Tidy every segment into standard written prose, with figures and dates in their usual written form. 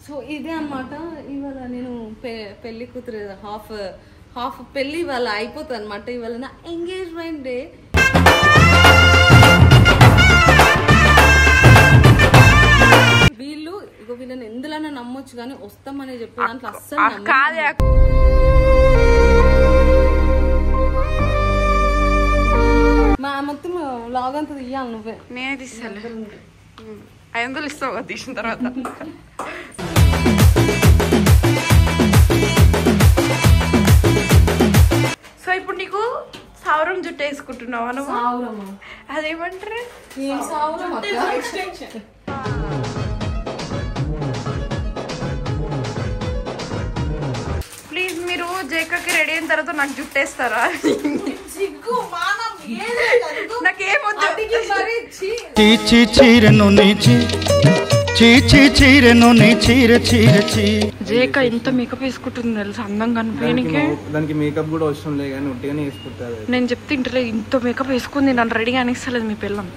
So ఇదే అన్నమాట. ఇవాళ నేను పెళ్లి కూతురు హాఫ్ పెళ్లి ఇవాళ అయిపోతుంది అనమాట. ఇవాళ నా ఎంగేజ్మెంట్ డే. వీళ్ళు వీళ్ళని ఎందులోనే నమ్మొచ్చు కానీ వస్తామని చెప్పే దాంట్లో అస్సలు మొత్తం లాగ్ అంతా తీయాలి నువ్వే. నేనే తీసాను. 500 ఇస్తావు తీసిన తర్వాత. సో ఇప్పుడు నీకు సౌరం జుట్టు వేసుకుంటున్నావా నువ్వు? అదేమంటారు? ప్లీజ్ మీరు జేకకి రెడీ అయిన తర్వాత నాకు జుట్టు వేస్తారా? నాకేమొద్దు. జేక ఇంత మేకప్ వేసుకుంటుంది తెలుసు, అందంగా కనిపించడానికి. దానికి మేకప్ కూడా అవసరం లేదు కానీ ఒట్టిగానే వేసుకుంటారు. నేను చెప్తే ఇంటలే, ఇంత మేకప్ వేసుకుంది నన్ను రెడీగా అనిస్తలేదు మీ పిల్లం.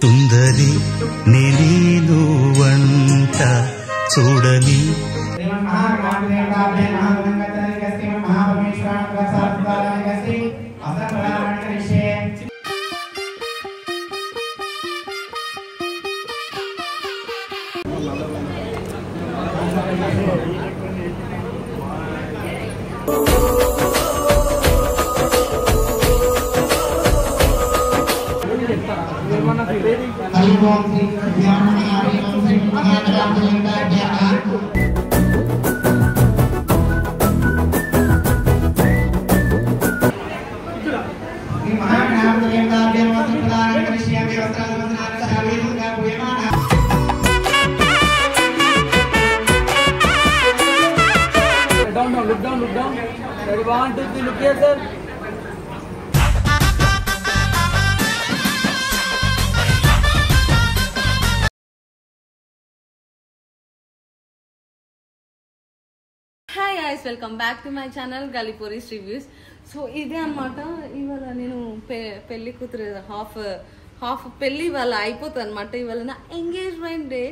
సుందరి నీను వంట చూడని hi guys, welcome back to my channel గలిపోరీస్ రివ్యూస్. సో ఇదే అన్నమాట. ఇవాళ నేను పెళ్లి కూతురు హాఫ్ పెళ్లి ఇవాళ అయిపోతుంది అనమాట. ఇవాళ నా ఎంగేజ్మెంట్ డే.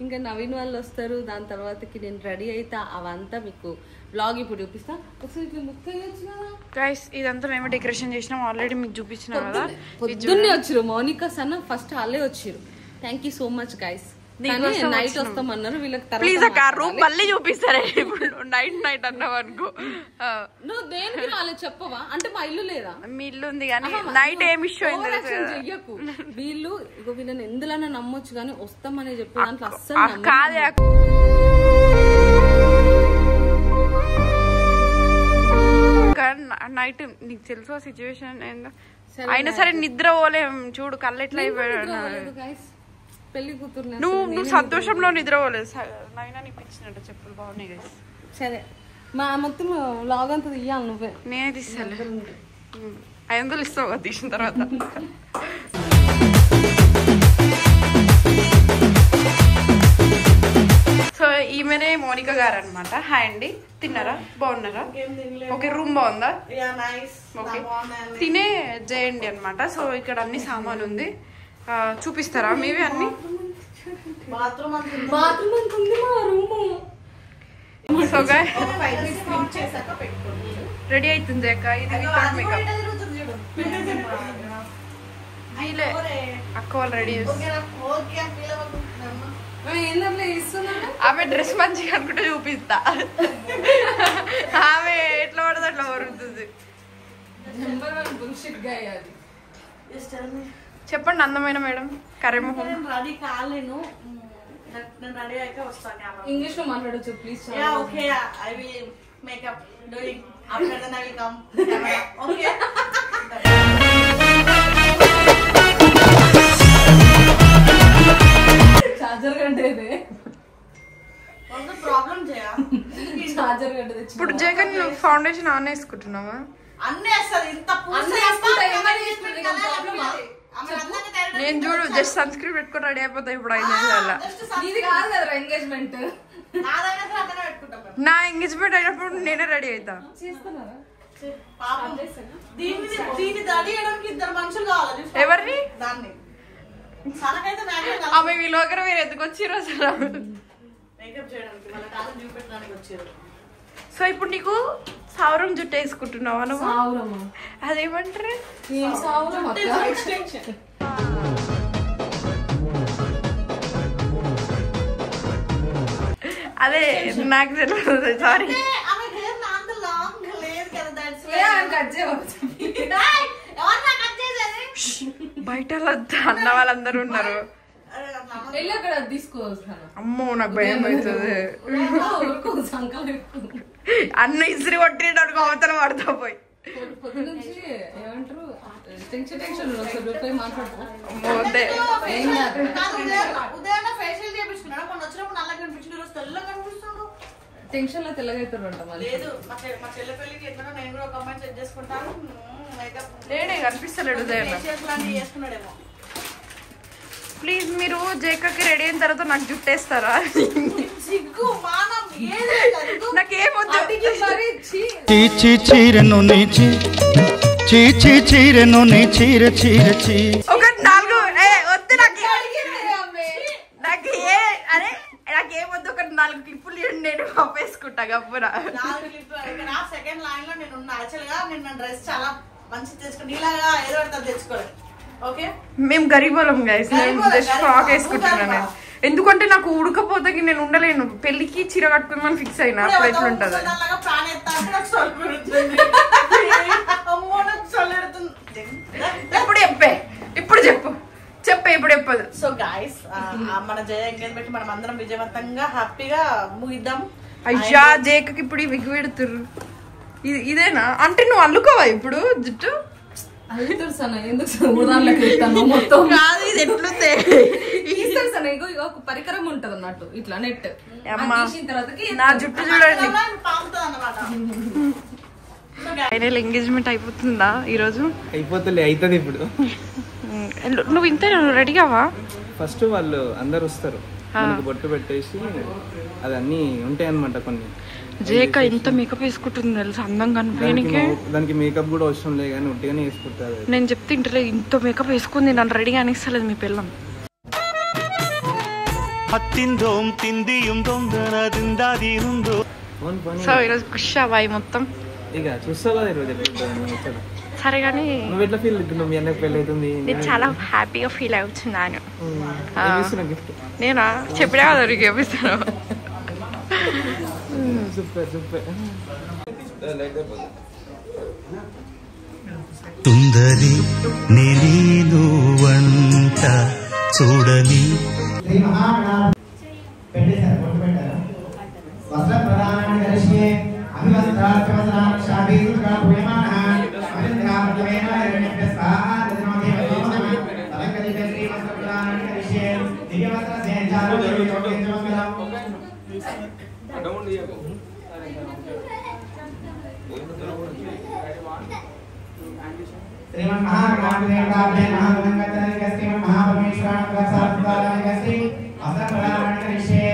ఇంకా నవీన్ వాళ్ళు వస్తారు, దాని తర్వాతకి నేను రెడీ అయితే అవంతా మీకు బ్లాగ్ ఇప్పుడు చూపిస్తా. ఒకసారి ఇట్లా లుక్ అయ్యొచ్చు కదా గైస్. ఇదంతా మేము డెకరేషన్ చేసినాం, ఆల్రెడీ మీకు చూపించిన కదా. పొద్దున్నే వచ్చారు మౌనిక సన్న, ఫస్ట్ వాళ్ళే వచ్చారు. Thank you so much guys. Night వస్తామన్నారు వీళ్ళకి. ప్లీజ్ అక్క రూమ్ మళ్ళీ చూపిస్తారా? ఇప్పుడు నైట్ అన్నావు అనుకో. నువ్వు దేనికి వాళ్ళకి చెప్పవా? అంటే మా ఇల్లు లేదా? మీ ఇల్లు ఉంది కానీ నైట్ ఏమి ఇష్యూ అయింది చెయ్యకు. వీళ్ళు వీళ్ళని ఎందులోనే నమ్మొచ్చు కానీ వస్తామని చెప్పే దాంట్లో అస్సలు కాదే. నైట్ నీకు తెలుసు సిచ్యువేషన్ ఏందో. అయినా సరే నిద్ర పోలేం చూడు, కళ్ళు ఎట్లా అయిపోయాడు. పెళ్లి కూతురు నువ్వు సంతోషంలో నిద్రపోలేదు. నైనా నీకు ఇచ్చినట్టు చెప్పులు బాగున్నాయి కదా. సరే మొత్తం లాగ్ అంతా తీయాలి నువ్వే. నేనే తీసాను. 500 ఇస్తావు కదా తీసిన తర్వాత. సో ఈమెనే మోనిక గారు అనమాట. హాయ్ అండి, తిన్నారా? బాగున్నారా? ఓకే, రూమ్ బాగుందా? ఓకే, తినే చేయండి అనమాట. సో ఇక్కడ అన్ని సామాన్ ఉంది, చూపిస్తారా మీవి అన్ని? సో రెడీ అవుతుంది అక్క. ఇది వితౌట్ మేకప్. అక్క వాళ్ళు రెడీ ఆమె డ్రెస్ మంచిగా అనుకుంటే చూపిస్తా. ఆమె ఎట్లా పడుతుంది అట్లా పడుతుంది. చెప్పండి అందమైన మేడం. కరేమోహం రెడీ కాలేను, నేను రెడీ అయితే వస్తాను. ఇంగ్లీష్ లో మాట్లాడొచ్చు please. Okay, I will make up doing after then I will come. Okay, charger కంటే ప్రాబ్లం చేయా. చార్జర్ కంటే ఇప్పుడు జగన్ నువ్వు ఫౌండేషన్ ఆన్ వేసుకుంటున్నావా? అన్నీ వేస్తుంది. ఇంత నేను చూడు జస్ట్ సన్ స్క్రీన్ పెట్టుకుని రెడీ అయిపోతా. ఇప్పుడు 5 నిమిషాల ఇది కాదు కదా ఎంగేజ్మెంట్. నాదైనా అతనే పెట్టుకుంటాం. నా ఎంగేజ్మెంట్ అయినప్పుడు నేనే రెడీ అవుతా. పాపం దీన్ని రెడీ చేయడానికి ఇద్దరు మనుషులు కావాలి. ఎవరిని? దాన్ని తనకైతే ఆమె వీళ్ళొకరు మీరు ఎందుకు వచ్చిర్రు అసలు? మేకప్ చేయడానికి వాళ్ళ కాలం చూపెట్టడానికి వచ్చారు. సో ఇప్పుడు నీకు సౌరం జుట్టు వేసుకుంటున్నావా నువ్వు? అదేమంటారు? అదే నాకు తెలియదు. సారీ. బయట అన్న వాళ్ళందరూ ఉన్నారు. అమ్మో నాకు భయం అవుతుంది. అన్న ఇసిరి కొట్టినాడు అవతల పడతా పోయి. టెన్షన్ లో తెల్లగైతారు. లేదు మా చెల్లె పెళ్లికి ఎట్లా నేను కూడా ఒక అమ్మాయిని సెట్ చేసుకుంటాను. లేడే కనిపిస్తలేడు. చేసుకున్నాడేమో. ప్లీజ్ మీరు జేకకి రెడీ అయిన తర్వాత నాకు జుట్టేస్తారా? సిగ్గు మానం నాకేమొద్దు. చీచి చీరను నీచి చీచి చీరను నీ చీర చీర చీ. ఒక 4 వద్దు నాకు. అరే నాకేమొద్దు. ఒక 4 క్లిప్పులు నేను పంపేసుకుంటా గప్పున. సెకండ్ లైన్ లో నేను ఉన్నా. యాక్చువల్ గా నేను డ్రెస్ చాలా మంచి తెచ్చుకుని ఇలాగా ఏదో తెచ్చుకోలేదు. ఓకే మేము గరీబోళం గైస్. నేను జస్ట్ ఫ్రాక్ వేసుకుంటున్నాను. ఎందుకంటే నాకు ఉడకపోతే నేను ఉండలేను. పెళ్లికి చీర కట్టుకుందామని ఫిక్స్ అయినా. అప్పుడు ఎట్లుంటది? ఇప్పుడు చెప్పు ఇప్పుడు చెప్పదు. సో గైస్ మన జయ ఎంగేజ్మెంట్ మనం అందరం విజయవంతంగా హ్యాపీగా ముగిద్దాం. అయ్యా జేకకి ఇప్పుడు విగ్గు పెడుతుర్రు. ఇదేనా అంటే నువ్వు అల్లుకోవా ఇప్పుడు జుట్టు? ఒక పరికరం ఉంటది అన్నట్టు ఇట్లా నెట్. నా జుట్టు చూడండి. ఫైనల్ ఎంగేజ్మెంట్ అయిపోతుందా ఈరోజు? అయిపోతుంది ఇప్పుడు. నువ్వు ఇంత రెడీగావా? ఫస్ట్ వాళ్ళు అందరు వస్తారు, బొట్టు పెట్టేసి అదన్నీ ఉంటాయి అన్నమాట. కొన్ని జేక ఎంత మేకప్ వేసుకుంటుంది తెలుసు అందంగా కనిపించడానికి. దానికి మేకప్ కూడా అవసరం లేదు కానీ ఉట్టిగానే వేసుకుంటారు. నేను చెప్తే ఇంటలే ఇంత మేకప్ వేసుకుంది నన్ను రెడీగా అనిస్తలేదు మీ పిల్లం. సో ఈరోజు ఖుషి అవ్వాయి మొత్తం. ఇక చూస్తావు కదా ఈరోజు. సరే కానీ నువ్వు ఎట్లా ఫీల్ అవుతున్నావు? మీ అన్నకు పెళ్ళి అవుతుంది. నేను చాలా హ్యాపీగా ఫీల్ అవుతున్నాను. నేనా చెప్పినా కదా నీకు చూపిస్తాను. Super super. సుందరి నీను వంట చూడని శ్రీమన్ మహాగణాధిపతి మహాగణాధిపతి శ్రీమన్ మహాపరమేశ్వరాయ ప్రసాదాయ శ్రీ అసప్రదాన కరిష్యే.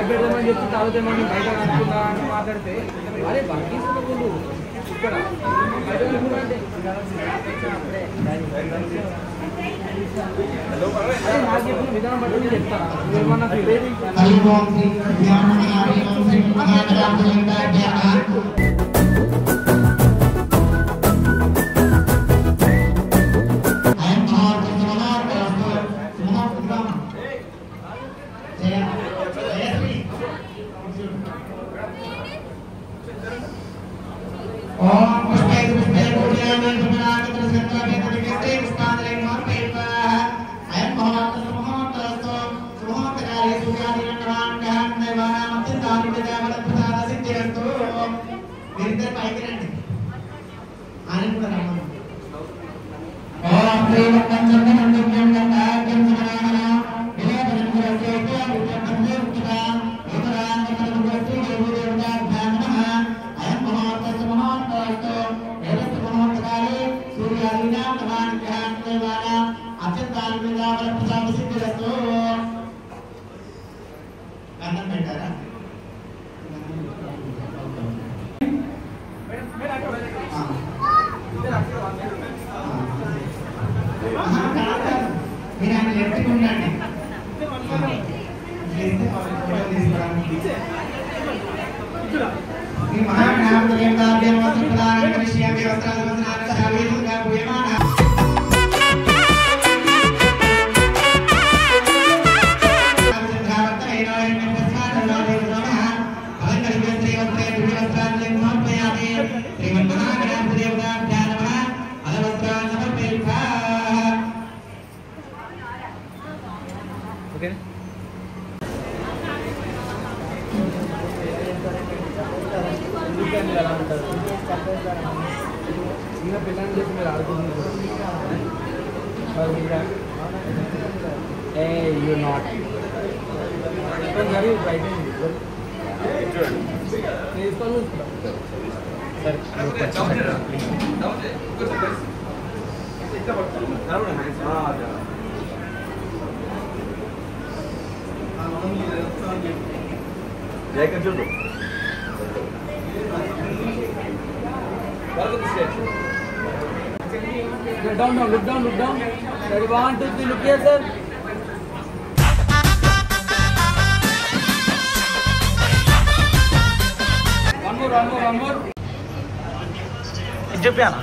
పెడదామని చెప్పి తాగుతామని బయట అనుకున్నా అని మాట్లాడితే అరే బాగా ఇక్కడ నాకు చెప్పిన విధానం బట్టి నేను చెప్తాను ఏమన్నా చిన్న పిల్లల్ని చెప్పి మీరు ఆడుకుంటున్నారు యూ నాట్ సరే బయట చూడు Look down. Ready, 1, 2, 3, look here, sir. One more. చెప్పాను